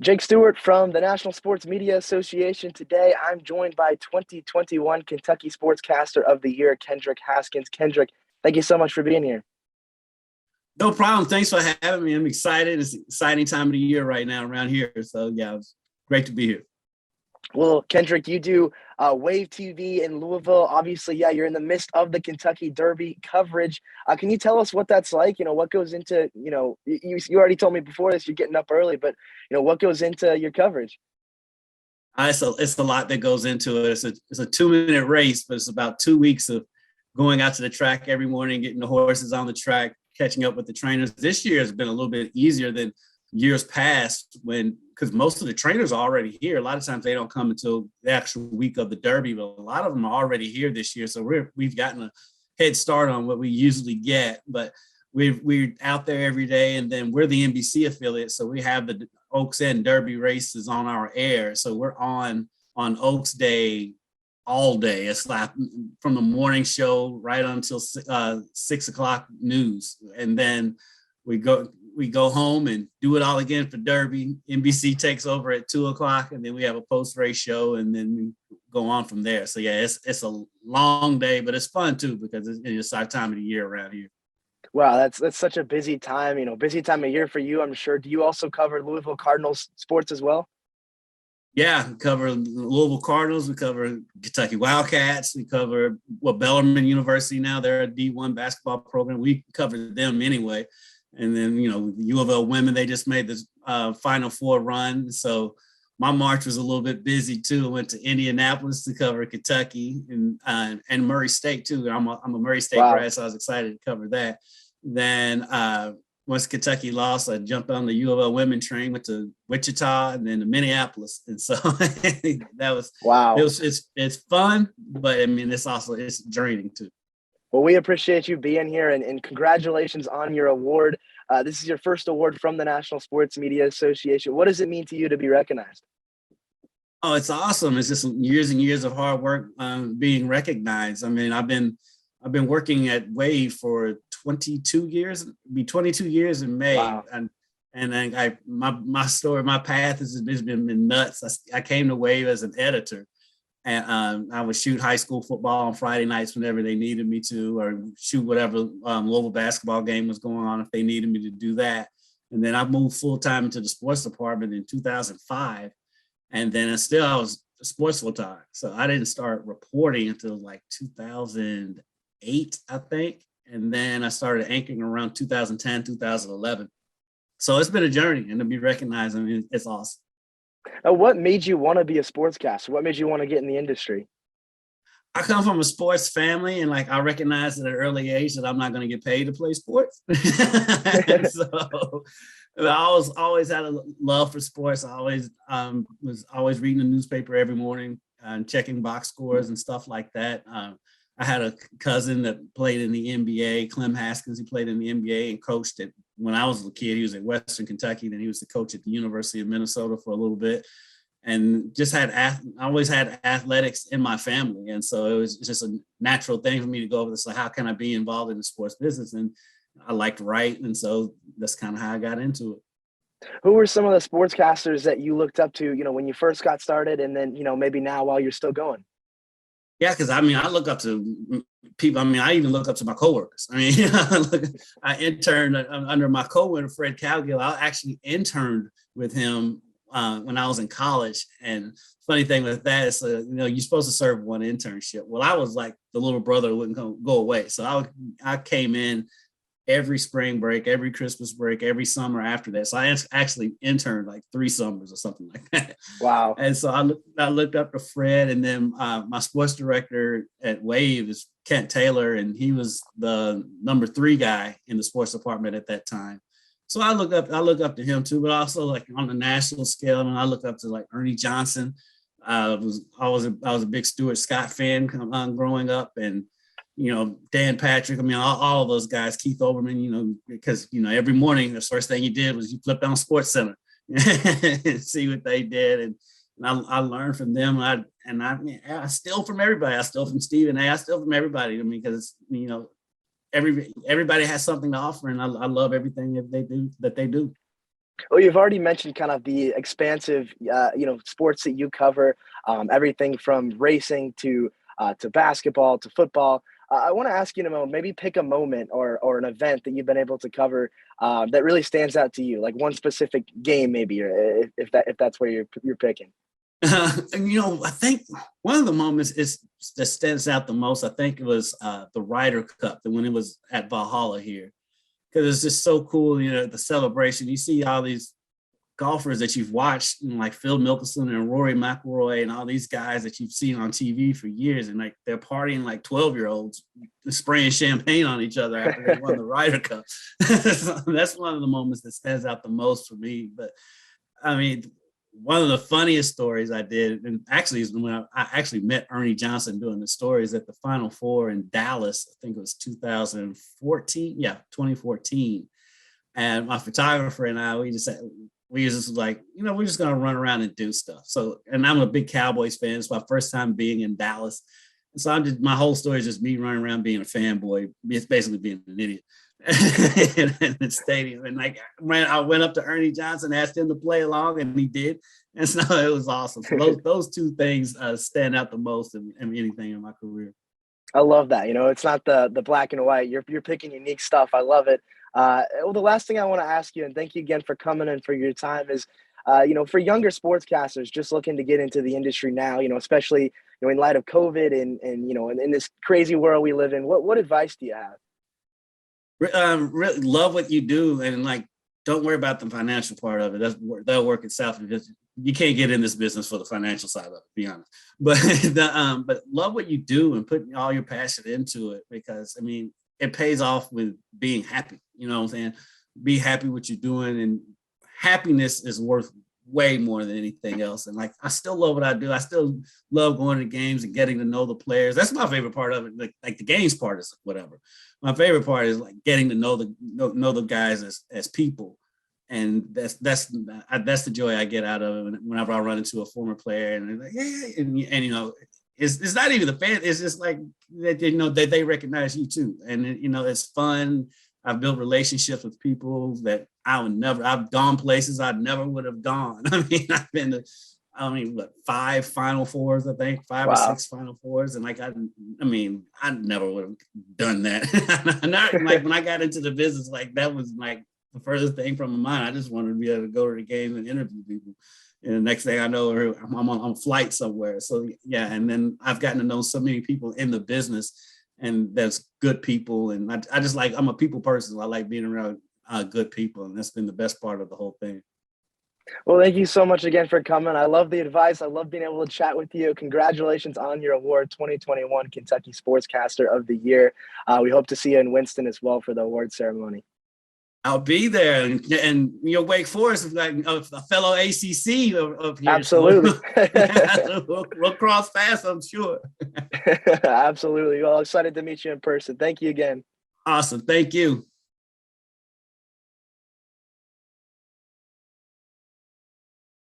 Jake Stuart from the National Sports Media Association. Today, I'm joined by 2021 Kentucky Sportscaster of the Year, Kendrick Haskins. Kendrick, thank you so much for being here. No problem. Thanks for having me. I'm excited. It's an exciting time of the year right now around here. So, yeah, it's great to be here. Well, Kendrick, you do Wave TV in Louisville. Obviously, yeah, you're in the midst of the Kentucky Derby coverage. Can you tell us what that's like? What goes into, you already told me before this, you're getting up early, but, what goes into your coverage? It's a lot that goes into it. It's a 2-minute race, but it's about 2 weeks of going out to the track every morning, getting the horses on the track, catching up with the trainers. This year has been a little bit easier than years past because most of the trainers are already here. A lot of times they don't come until the actual week of the Derby, but a lot of them are already here this year. So we've gotten a head start on what we usually get, but we're out there every day. And then we're the NBC affiliate. So we have the Oaks End Derby races on our air. So we're on Oaks Day all day. It's like from the morning show right until 6 o'clock news. And then we go home and do it all again for Derby. NBC takes over at 2 o'clock, and then we have a post-race show, and then we go on from there. So yeah, it's a long day, but it's fun too because it's our time of the year around here. Wow, that's such a busy time, busy time of year for you, I'm sure. Do you also cover Louisville Cardinals sports as well? Yeah, we cover Louisville Cardinals. We cover Kentucky Wildcats. We cover Bellarmine University now. They're a D1 basketball program. We cover them anyway. And then, U of L women, they just made this Final Four run. So my March was a little bit busy too. I went to Indianapolis to cover Kentucky and Murray State too. I'm a Murray State grad, so I was excited to cover that. Then once Kentucky lost, I jumped on the U of L women train, went to Wichita and then to Minneapolis. And so that was, wow. It's fun, but I mean, it's draining too. Well, we appreciate you being here and congratulations on your award. This is your first award from the National Sports Media Association. What does it mean to you to be recognized? Oh, it's awesome. It's just years and years of hard work being recognized. I mean, I've been working at Wave for 22 years, be 22 years in May. Wow. And then my story, my path has been nuts. I came to Wave as an editor. And I would shoot high school football on Friday nights whenever they needed me to, or shoot whatever local basketball game was going on if they needed me to do that. And then I moved full-time into the sports department in 2005. And then I was sports full-time. So I didn't start reporting until like 2008, I think. And then I started anchoring around 2010, 2011. So it's been a journey, and to be recognized, I mean, it's awesome. Now, what made you want to be a sportscaster? What made you want to get in the industry? I come from a sports family, and I recognized at an early age that I'm not going to get paid to play sports. So I always had a love for sports. I always was always reading the newspaper every morning and checking box scores and stuff like that. I had a cousin that played in the NBA, Clem Haskins. He played in the NBA and coached it. When I was a kid, he was at Western Kentucky. Then he was the coach at the University of Minnesota for a little bit, and just I always had athletics in my family. And so it was just a natural thing for me to go over this. Like, how can I be involved in the sports business? And I liked writing. And so that's kind of how I got into it. Who were some of the sportscasters that you looked up to, when you first got started, and then, maybe now while you're still going? Yeah, because I look up to people. I even look up to my coworkers. I interned under my coworker, Fred Cowgill. I actually interned with him when I was in college. And funny thing with that is, you're supposed to serve one internship. Well, I was like the little brother who wouldn't go away. So I came in every spring break, every Christmas break, every summer after that. So I actually interned like 3 summers or something like that. Wow. And so I looked up to Fred, and then my sports director at Wave is Kent Taylor, and he was the number 3 guy in the sports department at that time. So I look up to him too, but also like on the national scale, I look up to like Ernie Johnson. I was a big Stuart Scott fan growing up, and Dan Patrick, all of those guys, Keith Olbermann, because, every morning, the first thing you did was you flipped on Sports Center and see what they did. And I learned from them. I steal from everybody. I steal from Stephen A. I steal from everybody. Because, everybody has something to offer, and I love everything that they do. Well, you've already mentioned kind of the expansive, sports that you cover, everything from racing to basketball to football. I want to ask you, maybe pick a moment or an event that you've been able to cover that really stands out to you, like one specific game, maybe, or if that's where you're picking. I think one of the moments that stands out the most. I think it was the Ryder Cup, when it was at Valhalla here, because it's just so cool. The celebration. You see all these golfers that you've watched, like Phil Mickelson and Rory McIlroy and all these guys that you've seen on TV for years, and like they're partying like 12-year-olds, spraying champagne on each other after they won the Ryder Cup. That's one of the moments that stands out the most for me. But I mean, one of the funniest stories I did, and actually is when I actually met Ernie Johnson doing the stories at the Final Four in Dallas. I think it was 2014. Yeah, 2014. And my photographer and I, we just like, we're just going to run around and do stuff. So, and I'm a big Cowboys fan. It's my first time being in Dallas. And so my whole story is just me running around being a fanboy. It's basically being an idiot in the stadium. And like, I went up to Ernie Johnson, asked him to play along, and he did. And so it was awesome. So those two things stand out the most in anything in my career. I love that. It's not the black and white. You're picking unique stuff. I love it. Well, the last thing I want to ask you, and thank you again for coming and for your time, is, for younger sportscasters just looking to get into the industry now, especially, in light of COVID and in this crazy world we live in, what advice do you have? Really love what you do, and like, don't worry about the financial part of it. That'll work itself. You can't get in this business for the financial side of it, to be honest. But but love what you do and put all your passion into it, because I mean, it pays off with being happy. You know what I'm saying? Be happy what you're doing, and happiness is worth way more than anything else. And like, I still love what I do. I still love going to games and getting to know the players. That's my favorite part of it. Like the games part is whatever. My favorite part is like getting to know the guys as people. And that's the joy I get out of it whenever I run into a former player, and they're like, yeah, and it's not even the fan. It's just like that, that they recognize you too, and it's fun. I've built relationships with people that I've gone places I never would have gone. I mean, I've been to, 5 Final Fours, I think, 5 Wow. or 6 Final Fours. And like, I never would have done that. Not like when I got into the business, like that was like the furthest thing from my mind. I just wanted to be able to go to the games and interview people. And the next thing I know, I'm on a flight somewhere. So yeah, and then I've gotten to know so many people in the business, and that's good people. And I just like, I'm a people person. So I like being around good people, and that's been the best part of the whole thing. Well, thank you so much again for coming. I love the advice. I love being able to chat with you. Congratulations on your award, 2021 Kentucky Sportscaster of the Year. We hope to see you in Winston as well for the award ceremony. I'll be there, and Wake Forest is like a fellow ACC up here. Absolutely. So we'll cross paths, I'm sure. Absolutely. Well, excited to meet you in person. Thank you again. Awesome. Thank you.